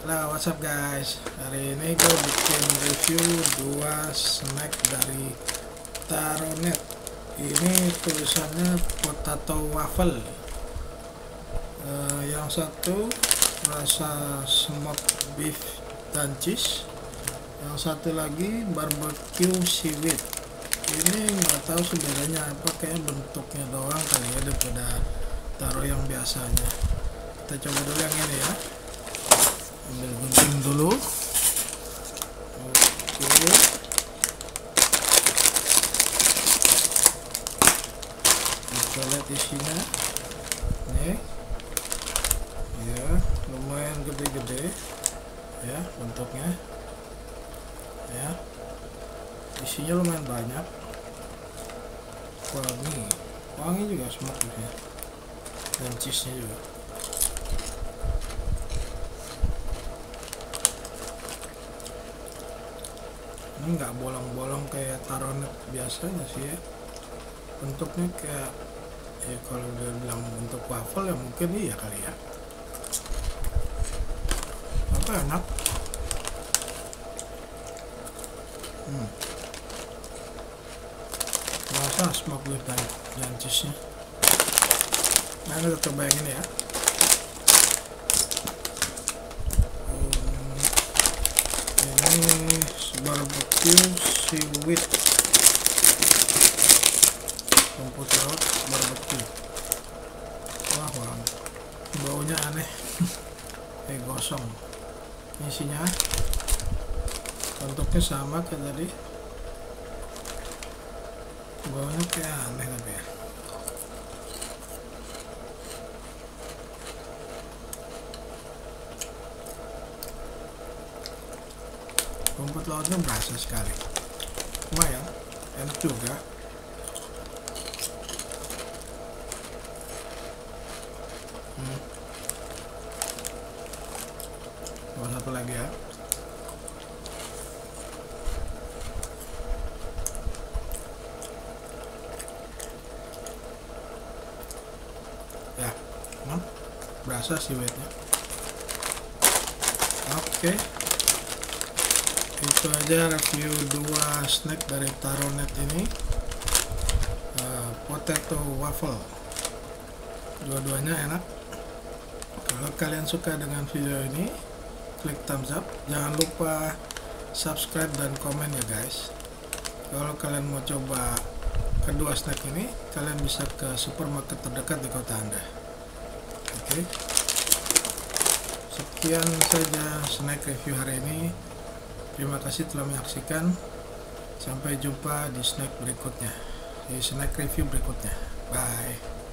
Nah, what's up guys, hari ini gue bikin review 2 snack dari Taronet. Ini tulisannya potato waffle. Yang satu rasa smoked beef dan cheese, yang satu lagi barbecue seaweed. Ini nggak tahu sebenarnya apa, kayak bentuknya doang kali ya daripada taro yang biasanya. Kita coba dulu yang ini ya. Ambil gunting dulu. Oke, kita lihat isinya nih ya, lumayan gede-gede ya bentuknya ya, isinya lumayan banyak. Wangi juga smoke ya, dan cheese nya juga. Ini nggak bolong-bolong kayak Taronet biasanya sih ya, bentuknya kayak ya, kalau dia bilang bentuk waffle ya mungkin iya kali ya. Apa enak. Rasa smoke beef dan cheese nya. Nah, ini kita coba yang ini ya. Ini barbecue seaweed, rumput laut barbecue. Wah, baunya aneh. Gosong. Isinya bentuknya sama kayak tadi, baunya kayak aneh tapi ya. Rumput lautnya berasa sekali, lumayan enak juga. Satu lagi ya. Ya, berasa seaweednya. Oke, itu aja review 2 snack dari Taronet ini. Potato waffle, dua-duanya enak. Kalau kalian suka dengan video ini, klik thumbs up. Jangan lupa subscribe dan komen ya guys. Kalau kalian mau coba kedua snack ini, kalian bisa ke supermarket terdekat di kota Anda. Oke, sekian saja snack review hari ini. Terima kasih telah menyaksikan. Sampai jumpa di snack berikutnya, di snack review berikutnya. Bye.